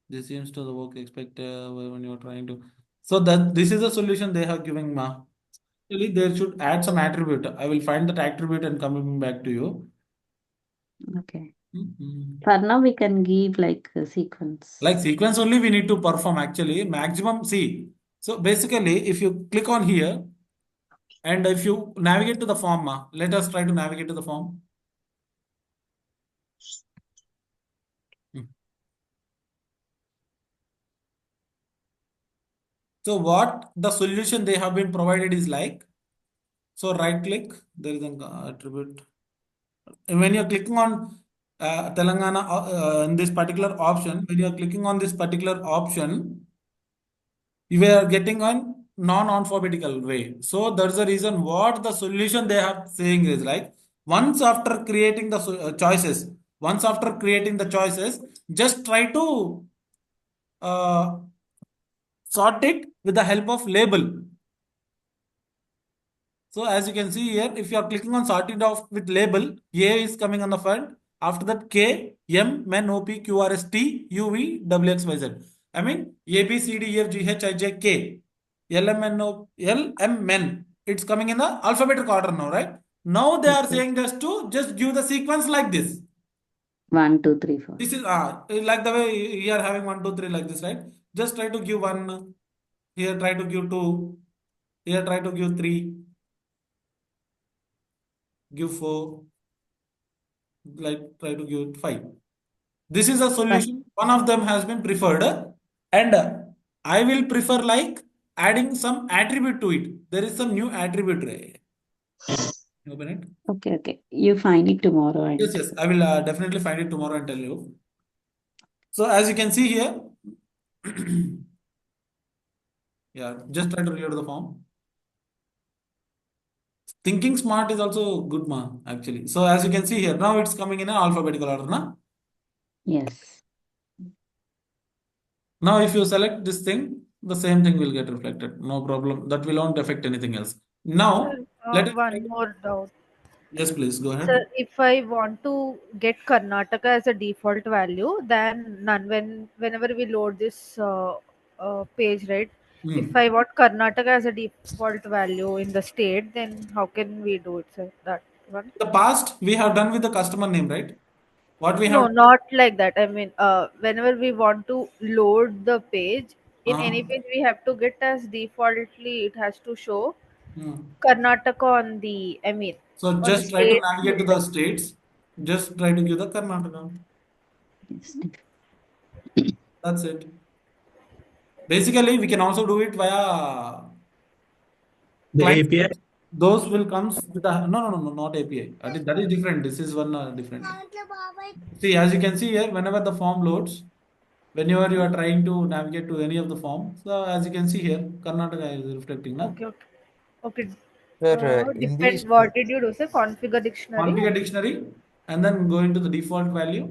This seems to the work expect when you are trying to. So that this is a solution they have given ma. Actually, they should add some attribute. I will find that attribute and coming back to you. Okay. Mhm. For now, we can give like a sequence. Like sequence only we need to perform actually maximum. See, so basically, if you click on here and if you navigate to the form, let us try to navigate to the form. Hmm. So what the solution they have been provided is like, so right click, there is an attribute. And when you're clicking on Telangana in this particular option, when you're clicking on this particular option, you are getting on non-alphabetical way. So that's the reason what the solution they have saying is like, once after creating the choices, just try to uh, sort it with the help of label. So as you can see here, if you are clicking on sort it off with label, A is coming on the front. After that, K, M, N, O, P, Q, R, S, T, U, V, W, X, Y, Z. I mean, A, B, C, D, E, F, G, H, I, J, K, L, M, N, O, L, M, N. It's coming in the alphabetical order now, right? Now they are Okay. saying us to just give the sequence like this. 1, 2, 3, 4. This is like the way you are having 1, 2, 3 like this, right? Just try to give 1. Here, try to give 2. Here, try to give 3. Give 4. Like try to give it 5. This is a But solution. One of them has been preferred, and I will prefer like adding some attribute to it. There is some new attribute. Open it. okay. You find it tomorrow Yes, and yes. I will definitely find it tomorrow and tell you. So as you can see here, yeah, just try to read the form. Thinking smart is also good, man, actually. So as you can see here, now it's coming in an alphabetical order, na? yes. Now, if you select this thing, the same thing will get reflected. No problem. That will not affect anything else. Now, Sir, let us try one to. more doubt. Yes, please go Sir, ahead. if I want to get Karnataka as a default value, then none. Whenever we load this page, right? If Hmm. I want Karnataka as a default value in the state, then how can we do it, sir? That one? The past we have done with the customer name, right? What we No, have. not like that. I mean, whenever we want to load the page, in any Uh, page we have to get as defaultly it has to show hmm. Karnataka on the, I mean, So on the just try to state navigate to building. the states. Just try to give the Karnataka. Yes. That's it. Basically, we can also do it via The client API. side. Those will comes with the no, not API. That is different. This is one different. See, as you can see here, whenever the form loads, whenever you are trying to navigate to any of the form, so as you can see here, Karnataka is reflecting, na? Okay, okay. Okay. Sir, in these Depend. What did you do, sir? Configure dictionary. Configure dictionary and then go into the default value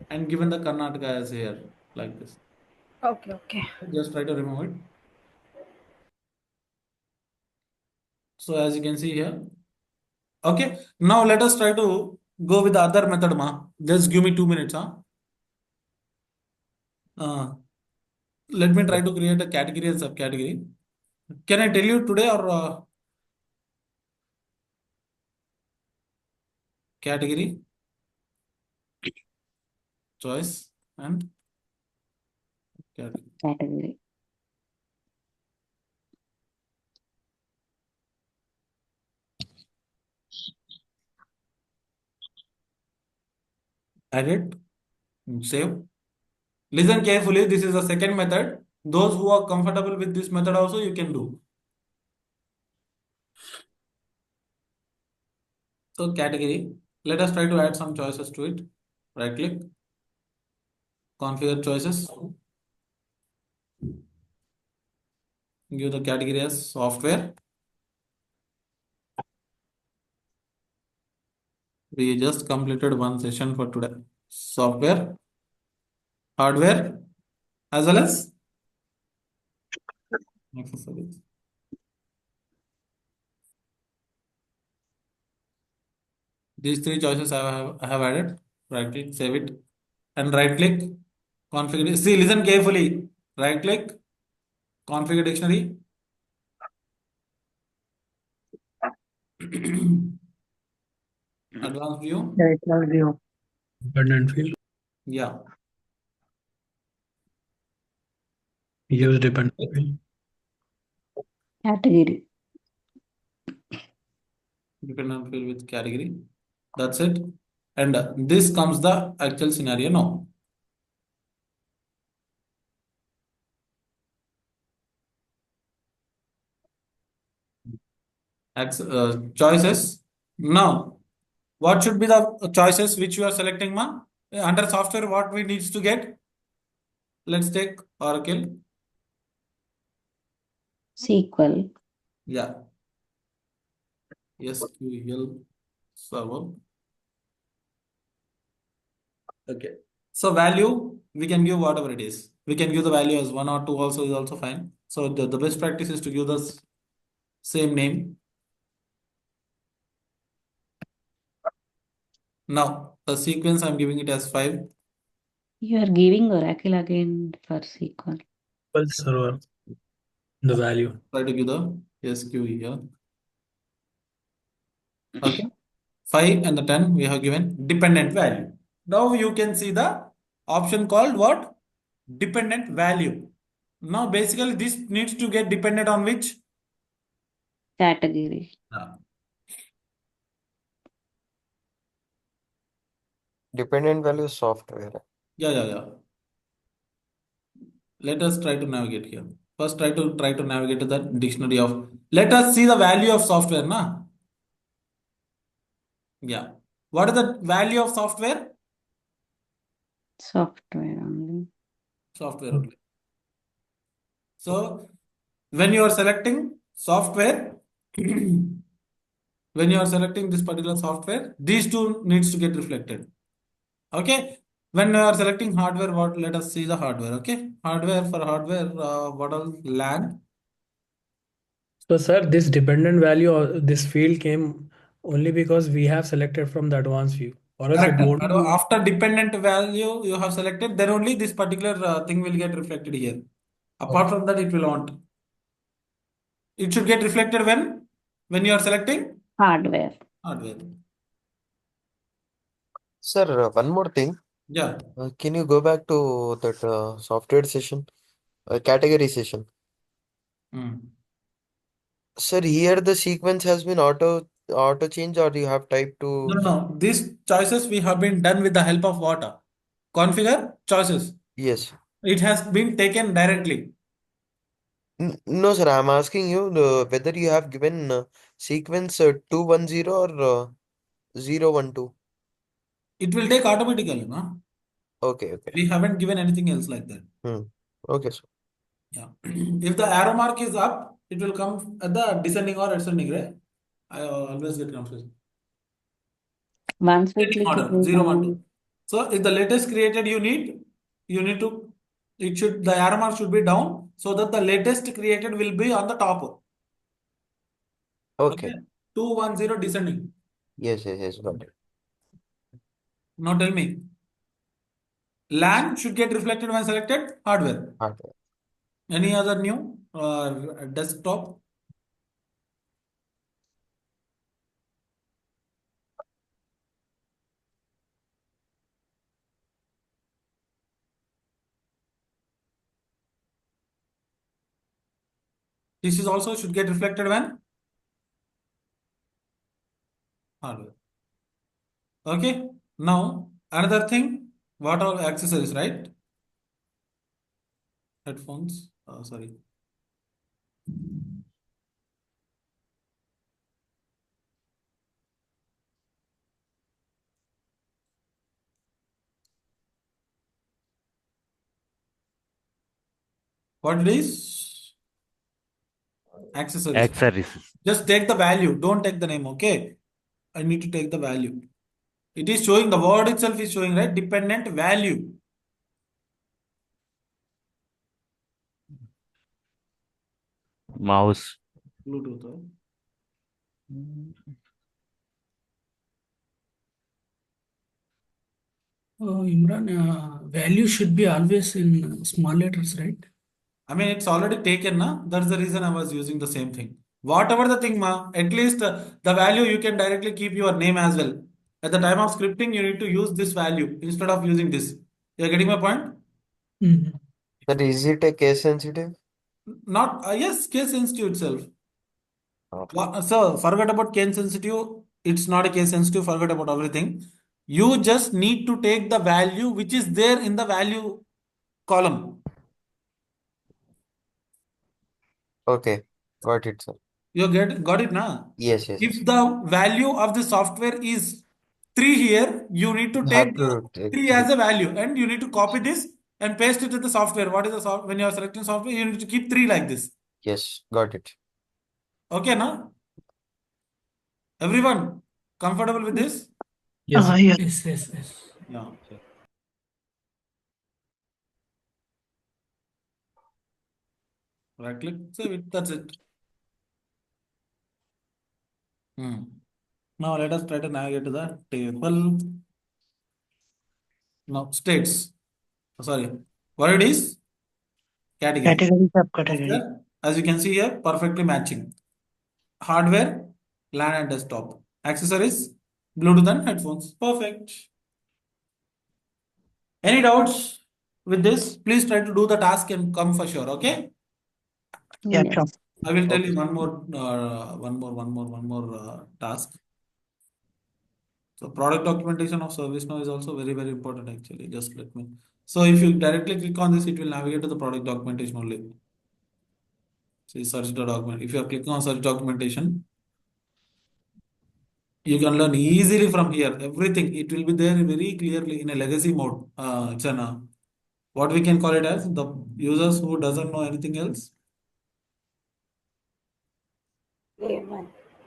and given the Karnataka as here, like this. Okay, okay. Just try to remove it. So as you can see here, okay. Now let us try to go with the other method, ma. Just give me 2 minutes, huh? Uh, Let me try to create a category and subcategory. Can I tell you today or category, choice, and category? Category. Edit, save. Listen carefully. This is the second method. Those who are comfortable with this method also you can do. So category. Let us try to add some choices to it. Right click, configure choices. Give the category as software. We just completed one session for today. Software, hardware, as well as accessories. These three choices I have added. Right click, save it, and right click, configure. See, listen carefully. Right click, configure dictionary. Advanced view. Right now view. Dependent field. Yeah. Use dependent field. Category. Dependent field with category. That's it. And this comes the actual scenario now. Choices. Now, what should be the choices which you are selecting, ma? Under software, what we needs to get? Let's take Oracle. SQL. Yeah. SQL server. Okay. So value, we can give whatever it is. We can give the value as 1 or 2 also is also fine. So the best practice is to give the same name. Now, the sequence I'm giving it as 5. You are giving Oracle again for SQL. Server. The value. Try to give the SQL here. Okay. 5 and the 10 we have given dependent value. Now you can see the option called what? Dependent value. Now basically this needs to get dependent on which? Category. Dependent value software. Yeah. Let us try to navigate here. First try to navigate to the dictionary of. Let us see the value of software, na? Yeah. What is the value of software? Software only. Software only. So when you are selecting software, when you are selecting this particular software, these two needs to get reflected. Okay. When you are selecting hardware, what? Let us see the hardware. Okay. Hardware for hardware. What else? LAN. So, sir, this dependent value or this field came only because we have selected from the advanced view, or else it Correct. won't be. After dependent value you have selected, then only this particular thing will get reflected here. Apart from that, it will not. It should get reflected when you are selecting Hardware. hardware. Sir, one more thing. Yeah. Can you go back to that software session, category session? Sir, here the sequence has been auto change, or you have typed to. No. These choices we have been done with the help of what? Configure choices. Yes. It has been taken directly. No, sir. I'm asking you whether you have given sequence 210 or 012. It will take automatically, no? Okay. We haven't given anything else like that. Okay, sir. Yeah. If the arrow mark is up, it will come at the descending or ascending, right? I always get confused. Once we Ascending click it order, will 0, 1, come. 2. So if the latest created you need to, the arrow mark should be down so that the latest created will be on the top. Okay. 210 descending. Yes, got it. Now tell me, LAN should get reflected when selected hardware. Hardware. Any other new desktop? This is also should get reflected when hardware. Okay. Now Another thing, what are accessories, right? Headphones. Sorry. What it is? Accessories. Accessories. Just take the value. Don't take the name. Okay. I need to take the value. It is showing, the word itself is showing, right? Dependent value. Mouse. Bluetooth. Imran, value should be always in small letters, right? I mean, it's already taken, na? That's the reason I was using the same thing. Whatever the thing, ma, at least the value you can directly keep your name as well. At the time of scripting, you need to use this value instead of using this. You're getting my point? Mhm. But is it a case sensitive? Not, yes, case sensitive itself. Okay. So, forget about case sensitive. It's not a case sensitive, forget about everything. You just need to take the value which is there in the value column. Okay. Got it, sir. You got it, na? Yes, yes, yes. If the value of the software is 3 here, you need to You take have the to take 3 three. as a value and you need to copy this and paste it in the software. What is the software? When you are selecting software, you need to keep 3 like this. Yes, got it. Okay, na? Everyone comfortable with this? Yes, Yes. yes, yes, yes. Yeah. Right click, save it. That's it. Now let us try to navigate to the table. Now states. Sorry. What it is? Category. Category, subcategory. Software, as you can see here, perfectly matching. Hardware, LAN and desktop. Accessories, Bluetooth and headphones. Perfect. Any doubts with this? Please try to do the task and come for sure. Okay. Yeah, sure. Yes. I will tell Okay. you one more task. So product documentation of ServiceNow is also very, very important actually. Just let me. So if you directly click on this, it will navigate to the product documentation only. See search the document. If you are clicking on search documentation, you can learn easily from here. Everything it will be there very clearly in a legacy mode. It's an what we can call it as the users who doesn't know anything else,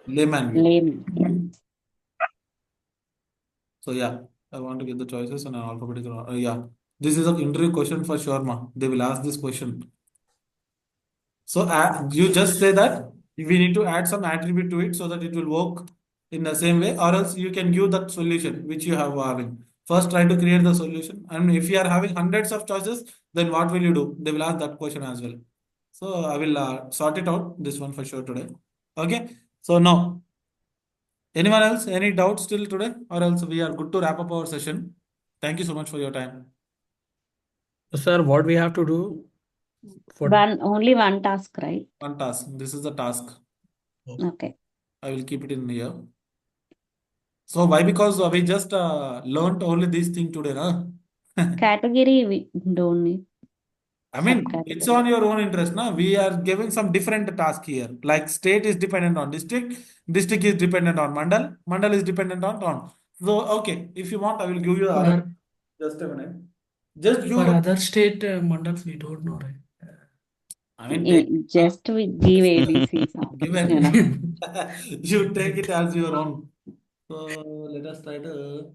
layman view. Lame. Yeah. So yeah, I want to get the choices in an alphabetical order. Yeah, this is an interview question for sure, ma. They will ask this question. So you just say that we need to add some attribute to it so that it will work in the same way, or else you can give that solution which you have having. First, try to create the solution, and if you are having hundreds of choices, then what will you do? They will ask that question as well. So I will sort it out this one for sure today. Okay. So now, anyone else? Any doubts still today, or else we are good to wrap up our session. Thank you so much for your time. So, sir, what we have to do for Only one task, right? One task. This is the task. Okay. I will keep it in here. So why? Because we just learned only this thing today, na? Category we don't need. I mean, it's on Subcategory. your own interest, na? We are giving some different task here. Like state is dependent on district, district is dependent on mandal, mandal is dependent on town. So okay, if you want, I will give you the other. for Just a minute. Just for you. other state mandals we don't know, right? I mean, take. Just we give ABCs. You know. Given you take it as your own. So let us try to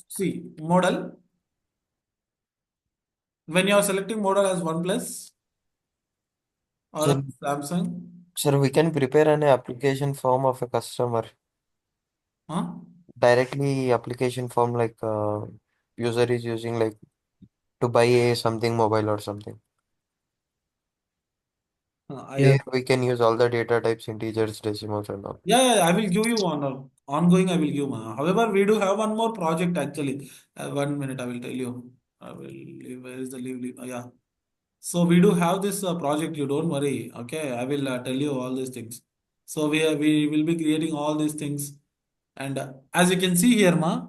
see model. When you are selecting model as OnePlus or a Sir, Samsung, sir, we can prepare an application form of a customer. huh? Directly application form like user is using like to buy a something mobile or something. Yeah. There we can use all the data types, integers, decimals and all. Yeah, I will give you one. Ongoing, I will give. However, we do have one more project actually. 1 minute, I will tell you. I will leave. Where is the leave? Yeah. So we do have this project. You don't worry. Okay, I will tell you all these things. So we will be creating all these things, and as you can see here, ma.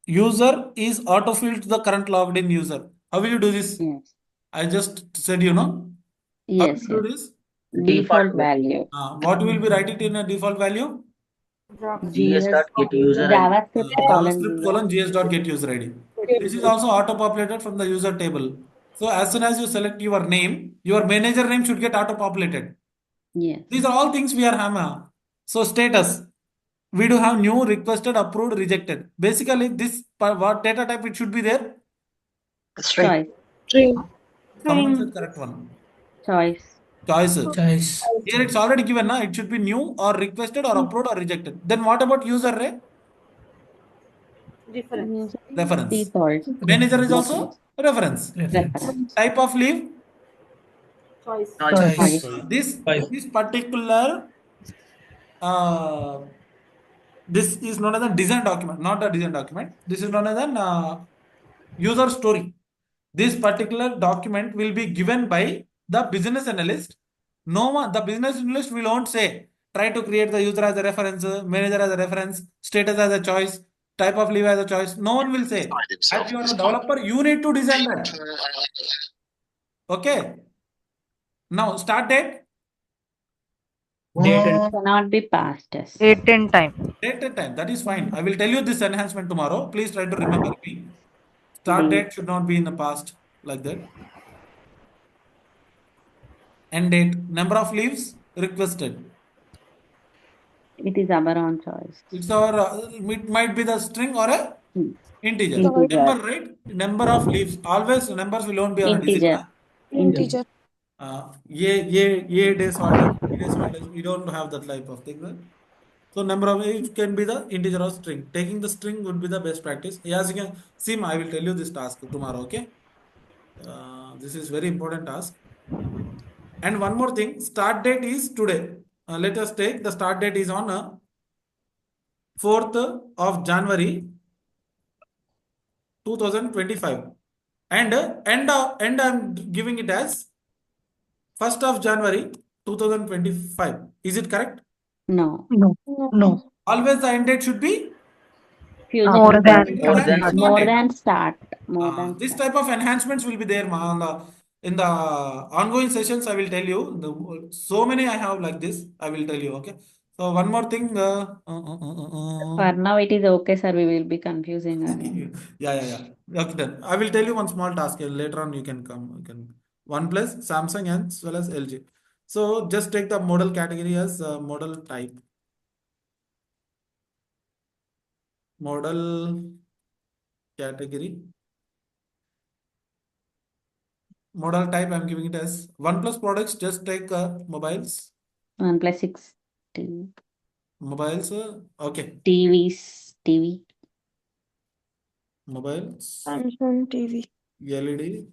user is autofilled to the current logged in user. How will you do this? Yes. I just said, How will Yes, you do yes. this? Default value. What will be writing in a default value? JavaScript. GS gs.get user id. JavaScript colon JavaScript GS. colon gs.get user ID. This is also auto-populated from the user table. So as soon as you select your name, your manager name should get auto-populated. Yes. These are all things we are having. So status, we do have new, requested, approved, rejected. Basically, this what data type it should be there? String. Choice. String. Someone String. said correct one. Choice. Choice. Choice. Here it's already given, na? It should be new or requested or approved or rejected. Then what about user array? Reference. User Reference. default. Manager is Reference. also reference. Reference. Type of leave. Choice. Choice. Choice. This particular uh, this is known as a design document, not a design document. This is known as an user story. This particular document will be given by the business analyst. No one, the business analyst will not say, try to create the user as a reference, manager as a reference, status as a choice, type of leave as a choice. No one will say. As you are the developer, you need to design that. Okay. Now start date. Date and Cannot be passed as. Date and time. Date and time. That is fine. I will tell you this enhancement tomorrow. Please try to remember me. Start Date. date should not be in the past like that. End date. Number of leaves requested. It is our own choice. It's our. It might be the string or a integer. Integer. Number, right? Number of leaves. Always numbers will not be on a digit. Integer. Integer. A days holidays, B days holidays. We don't have that type of thing. Right? So number of it can be the integer or string. Taking the string would be the best practice. As you can see, I will tell you this task tomorrow. Okay. This is very important task. And one more thing, start date is today. Let us take the start date is on 4th of January 2025. And end I'm giving it as 1st of January 2025. Is it correct? No. No. Always the end date should be Future. More than. More than start More date. than start. More than This start. type of enhancements will be there in the ongoing sessions. I will tell you. So many I have like this. I will tell you. Okay. So one more thing. For now, it is okay, sir. We will be confusing. Yeah. Okay, then I will tell you one small task. Later on, you can come. You can OnePlus, Samsung, and as well as LG. So just take the model category as model type. Model category. Model type, I'm giving it as OnePlus products. Just take mobiles. OnePlus 6T. Mobiles. Okay. TVs. TV. Mobiles. Samsung TV. LED.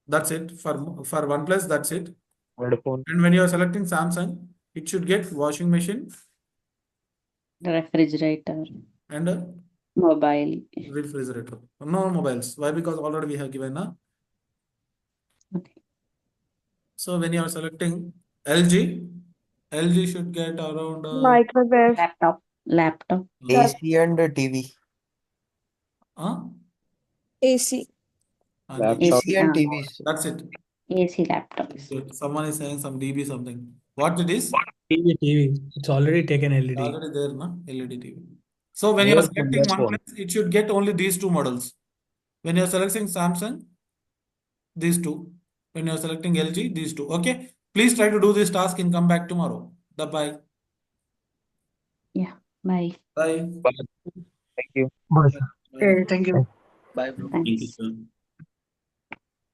That's it for OnePlus. That's it. Vodafone. And when you are selecting Samsung, it should get washing machine Refrigerator. and Mobile. refrigerator. No mobiles. Why? Because already we have given a. Okay. So when you are selecting LG, LG should get around Microwave. Laptop. AC and TV. AC. AC and TVs. That's it. AC laptops. Good. Someone is saying some DB something. What it is? TV. It's already taken LED. Already there, na? LED TV. So when you are selecting OnePlus, it should get only these two models. When you are selecting Samsung, these two. When you are selecting LG, these two. Okay. Please try to do this task and come back tomorrow. Bye. Yeah. Bye. Bye. Thank you. Bye. Okay, thank you. Bye, bro. Thanks. Thank you.